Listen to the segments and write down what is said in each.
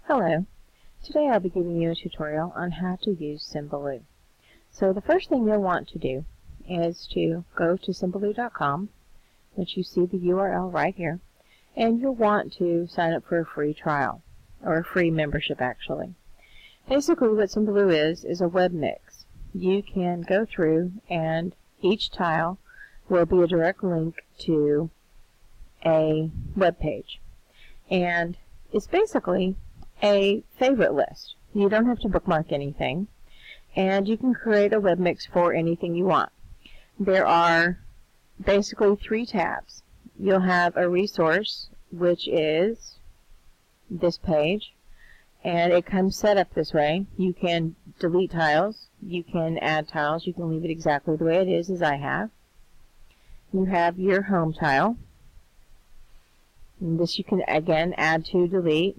Hello. Today I'll be giving you a tutorial on how to use Symbaloo. So the first thing you'll want to do is to go to Symbaloo.com, which you see the URL right here, and you'll want to sign up for a free trial, or a free membership actually. Basically what Symbaloo is a web mix. You can go through and each tile will be a direct link to a web page. And it's basically a favorite list. You don't have to bookmark anything, and you can create a web mix for anything you want. There are basically 3 tabs. You'll have a resource, which is this page, and it comes set up this way. You can delete tiles, you can add tiles, you can leave it exactly the way it is, as I have. You have your home tile. And this you can again add to, delete,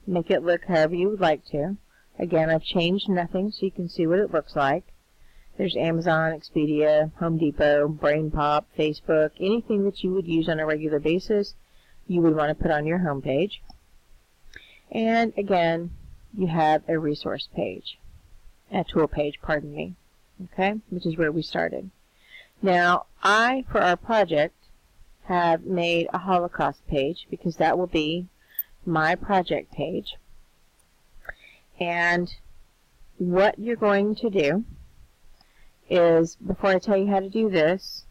make it look however you would like to. Again, I've changed nothing so you can see what it looks like. There's Amazon, Expedia, Home Depot, Brain Pop, Facebook, anything that you would use on a regular basis you would want to put on your home page. And again, you have a resource page, a tool page, pardon me, okay, which is where we started. Now, for our project, have made a Holocaust page because that will be my project page. And what you're going to do is, before I tell you how to do this,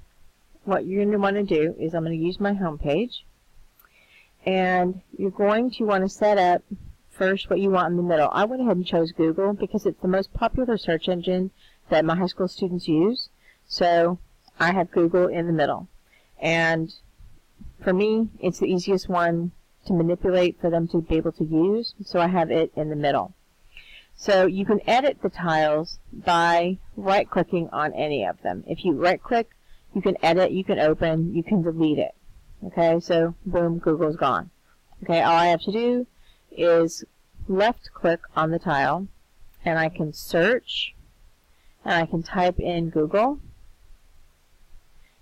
what you're going to want to do is I'm going to use my home page, and you're going to want to set up first what you want in the middle. I went ahead and chose Google because it's the most popular search engine that my high school students use, so I have Google in the middle. And for me, it's the easiest one to manipulate for them to be able to use, so I have it in the middle. So you can edit the tiles by right-clicking on any of them. If you right-click, you can edit, you can open, you can delete it. Okay, so boom, Google's gone. Okay, all I have to do is left-click on the tile, and I can search, and I can type in Google,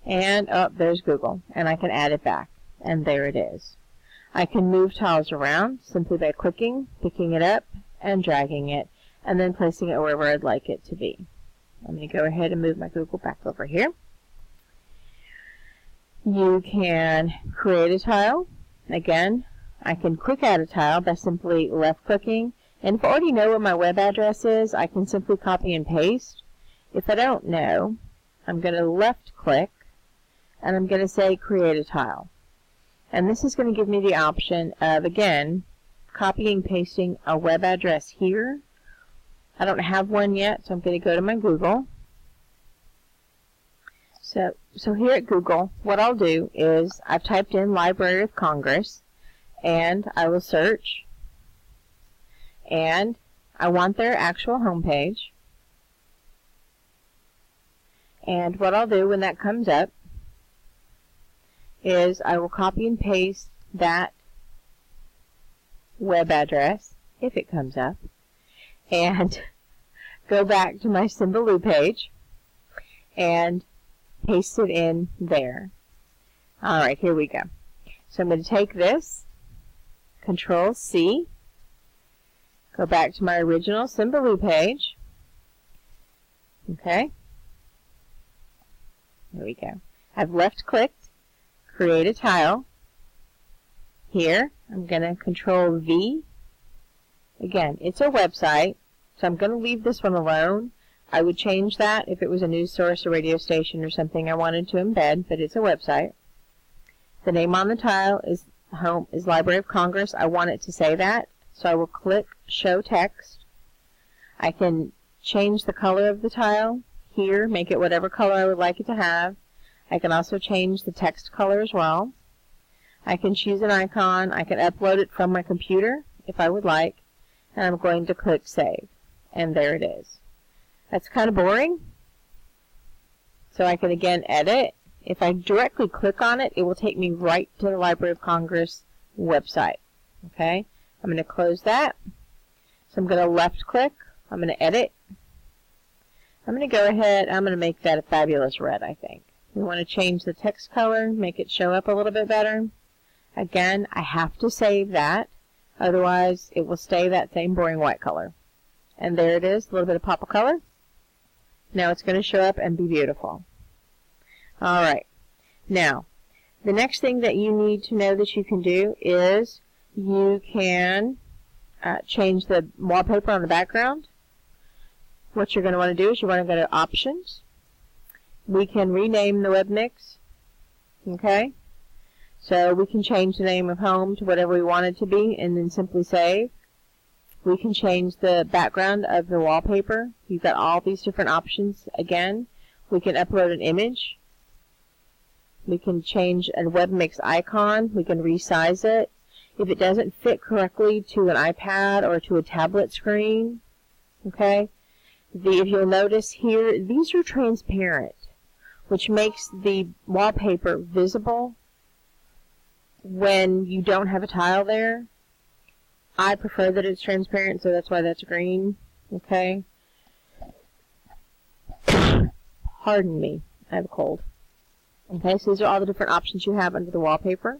and there's Google, and I can add it back, and there it is. I can move tiles around simply by clicking, picking it up, and dragging it, and then placing it wherever I'd like it to be. I'm going to go ahead and move my Google back over here. You can create a tile. Again, I can quick add a tile by simply left-clicking, and if I already know what my web address is, I can simply copy and paste. If I don't know, I'm going to left-click, and I'm going to say create a tile. And this is going to give me the option of, again, copying and pasting a web address here. I don't have one yet, so I'm going to go to my Google. So here at Google, what I'll do is I've typed in Library of Congress, and I will search, and I want their actual homepage. And what I'll do when that comes up is I will copy and paste that web address, if it comes up, and go back to my Symbaloo page and paste it in there. Alright, here we go. So I'm going to take this, Control C, go back to my original Symbaloo page. Okay. There we go. I've left-clicked, create a tile. Here, I'm going to Control V. Again, it's a website, so I'm going to leave this one alone. I would change that if it was a news source or radio station or something I wanted to embed, but it's a website. The name on the tile is Library of Congress. I want it to say that, so I will click Show Text. I can change the color of the tile here, make it whatever color I would like it to have. I can also change the text color as well. I can choose an icon. I can upload it from my computer if I would like, and I'm going to click Save, and there it is. That's kind of boring, so I can again edit. If I directly click on it, it will take me right to the Library of Congress website. Okay, I'm going to close that. So I'm going to left click. I'm going to edit. I'm going to go ahead, I'm going to make that a fabulous red, I think. We want to change the text color, make it show up a little bit better. Again, I have to save that. Otherwise, it will stay that same boring white color. And there it is, a little bit of pop of color. Now it's going to show up and be beautiful. Alright, now, the next thing that you need to know that you can do is you can change the wallpaper on the background. What you're going to want to do is you want to go to Options. We can rename the web mix. Okay? So we can change the name of home to whatever we want it to be and then simply save. We can change the background of the wallpaper. You've got all these different options again. We can upload an image. We can change a web mix icon. We can resize it. If it doesn't fit correctly to an iPad or to a tablet screen, okay, if you'll notice here, these are transparent, which makes the wallpaper visible when you don't have a tile there. I prefer that it's transparent, so that's why that's green, okay? Pardon me, I have a cold. Okay, so these are all the different options you have under the wallpaper.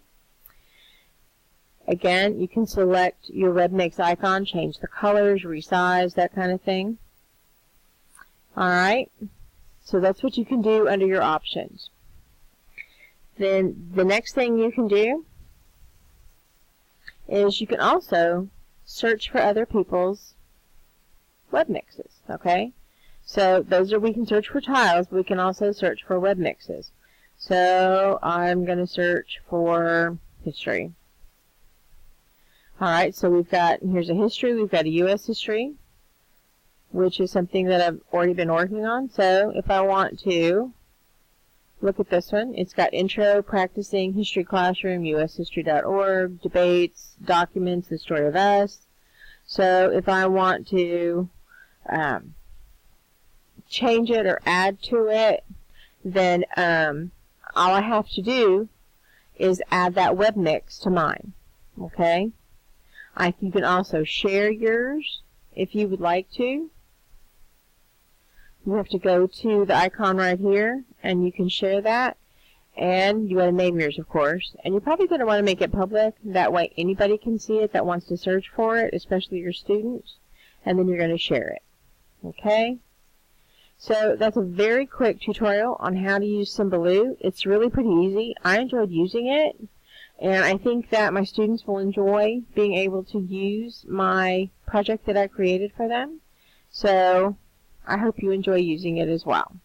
Again, you can select your web mix icon, change the colors, resize, that kind of thing. Alright, so that's what you can do under your options. Then the next thing you can do is you can also search for other people's web mixes, okay? So we can search for tiles, but we can also search for web mixes. So I'm going to search for history. Alright, so here's a history, we've got a US history, which is something that I've already been working on. So if I want to look at this one, it's got Intro, Practicing, History Classroom, ushistory.org, Debates, Documents, The Story of Us. So if I want to change it or add to it, then all I have to do is add that web mix to mine. Okay? You can also share yours if you would like to. You have to go to the icon right here, and you can share that. And you want to name yours, of course. And you're probably going to want to make it public. That way anybody can see it that wants to search for it, especially your students. And then you're going to share it. Okay? So that's a very quick tutorial on how to use Symbaloo. It's really pretty easy. I enjoyed using it. And I think that my students will enjoy being able to use my project that I created for them. So I hope you enjoy using it as well.